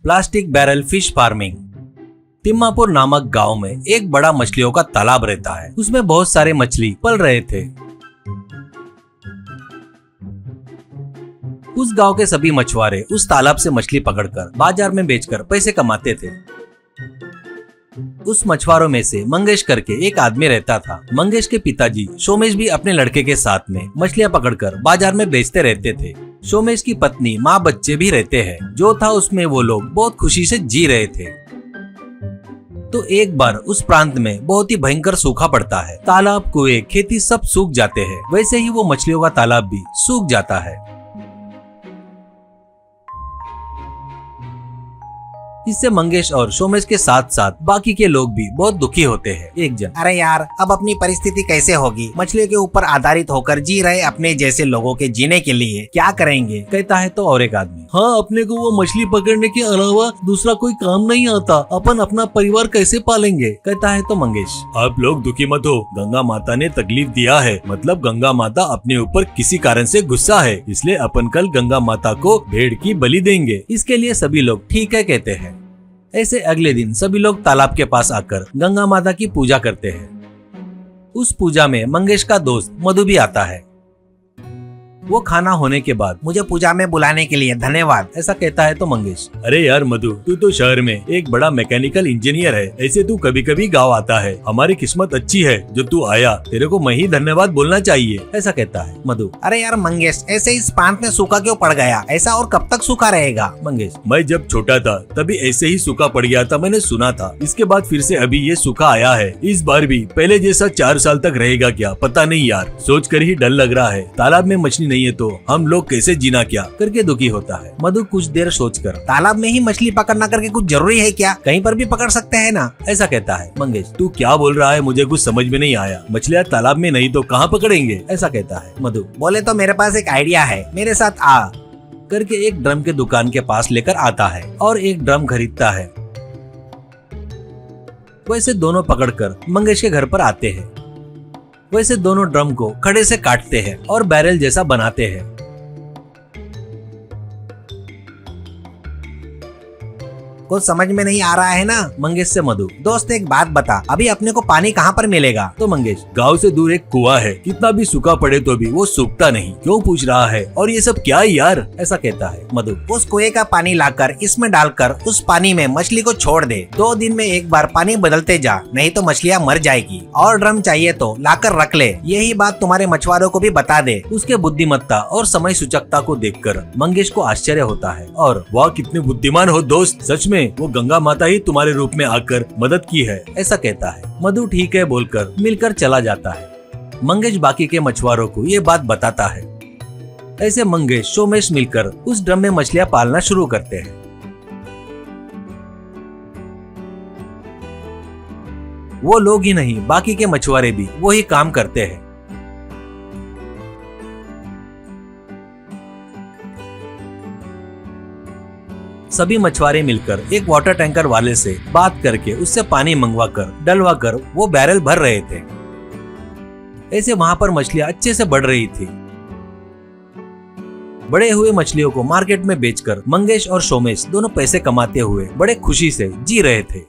Plastic barrel fish farming. Timmapur नामक गांव में एक बड़ा मछलियों का तालाब रहता है। उसमें बहुत सारे मछली पल रहे थे। उस गांव के सभी मछुआरे उस तालाब से मछली पकड़कर बाजार में बेचकर पैसे कमाते थे। उस मछुआरों में से मंगेश करके एक आदमी रहता था। मंगेश के पिताजी सोमेश भी अपने लड़के के साथ में मछलियां पकड़कर बाजार में बेचते रहते थे। सोमेश की पत्नी, माँ, बच्चे भी रहते हैं। जो था उसमें वो लोग बहुत खुशी से जी रहे थे। तो एक बार उस प्रांत में बहुत ही भयंकर सूखा पड़ता है। तालाब, कुएं, खेती सब सूख जाते हैं। वैसे ही वो मछलियों का तालाब भी सूख जाता है। इससे मंगेश और सोमेश के साथ साथ बाकी के लोग भी बहुत दुखी होते हैं। एक जन, अरे यार, अब अपनी परिस्थिति कैसे होगी? मछलियों के ऊपर आधारित होकर जी रहे अपने जैसे लोगों के जीने के लिए क्या करेंगे? कहता है। तो और एक आदमी, हाँ, अपने को वो मछली पकड़ने के अलावा दूसरा कोई काम नहीं आता। अपन अपना परिवार कैसे पालेंगे? कहता है। तो मंगेश, आप लोग दुखी मत हो। गंगा माता ने तकलीफ दिया है, मतलब गंगा माता अपने ऊपर किसी कारण से गुस्सा है, इसलिए अपन कल गंगा माता को भेड़ की बलि देंगे। इसके लिए सभी लोग ठीक है कहते हैं। ऐसे अगले दिन सभी लोग तालाब के पास आकर गंगा माता की पूजा करते हैं। उस पूजा में मंगेश का दोस्त मधु भी आता है। वो खाना होने के बाद, मुझे पूजा में बुलाने के लिए धन्यवाद, ऐसा कहता है। तो मंगेश, अरे यार मधु, तू तो शहर में एक बड़ा मैकेनिकल इंजीनियर है। ऐसे तू कभी कभी गाँव आता है। हमारी किस्मत अच्छी है जो तू आया। तेरे को मैं ही धन्यवाद बोलना चाहिए, ऐसा कहता है। मधु, अरे यार मंगेश, ऐसे इस प्रांत में सूखा क्यों पड़ गया? ऐसा और कब तक सूखा रहेगा? मंगेश, मैं जब छोटा था तभी ऐसे ही सूखा पड़ गया था, मैंने सुना था। इसके बाद फिर से अभी ये सूखा आया है। इस बार भी पहले जैसा 4 साल तक रहेगा क्या, पता नहीं यार। सोच कर ही डर लग रहा है। तालाब में मछली नहीं है तो हम लोग कैसे जीना क्या, करके दुखी होता है। मधु कुछ देर सोचकर, तालाब में ही मछली पकड़ना करके कुछ जरूरी है क्या? कहीं पर भी पकड़ सकते हैं ना, ऐसा कहता है। मंगेश, तू क्या बोल रहा है? मुझे कुछ समझ में नहीं आया। मछलियाँ तालाब में नहीं तो कहाँ पकड़ेंगे? ऐसा कहता है। मधु, बोले तो मेरे पास एक आइडिया है, मेरे साथ आ, करके एक ड्रम के दुकान के पास लेकर आता है और एक ड्रम खरीदता है। वैसे दोनों पकड़कर मंगेश के घर पर आते हैं। वैसे दोनों ड्रम को खड़े से काटते हैं और बैरल जैसा बनाते हैं। कुछ समझ में नहीं आ रहा है ना? मंगेश से मधु, दोस्त एक बात बता, अभी अपने को पानी कहाँ पर मिलेगा? तो मंगेश, गांव से दूर एक कुआं है। कितना भी सूखा पड़े तो भी वो सूखता नहीं। क्यों पूछ रहा है? और ये सब क्या है यार? ऐसा कहता है। मधु, उस कुएं का पानी लाकर इसमें डालकर उस पानी में मछली को छोड़ दे। 2 दिन में एक बार पानी बदलते जा, नहीं तो मछलियाँ मर जाएगी। और ड्रम चाहिए तो लाकर रख ले। यही बात तुम्हारे मछुआरों को भी बता दे। उसके बुद्धिमत्ता और समय सूचकता को देखकर मंगेश को आश्चर्य होता है। और वाह, कितने बुद्धिमान हो दोस्त। सच में वो गंगा माता ही तुम्हारे रूप में आकर मदद की है, ऐसा कहता है। मधु ठीक है बोलकर मिलकर चला जाता है। मंगेश बाकी के मछुआरों को ये बात बताता है। ऐसे मंगेश, सोमेश मिलकर उस ड्रम में मछलियां पालना शुरू करते हैं। वो लोग ही नहीं, बाकी के मछुआरे भी वही काम करते हैं। सभी मछुआरे मिलकर एक वाटर टैंकर वाले से बात करके उससे पानी मंगवाकर डलवाकर वो बैरल भर रहे थे। ऐसे वहां पर मछलियां अच्छे से बढ़ रही थी। बड़े हुए मछलियों को मार्केट में बेचकर मंगेश और सोमेश दोनों पैसे कमाते हुए बड़े खुशी से जी रहे थे।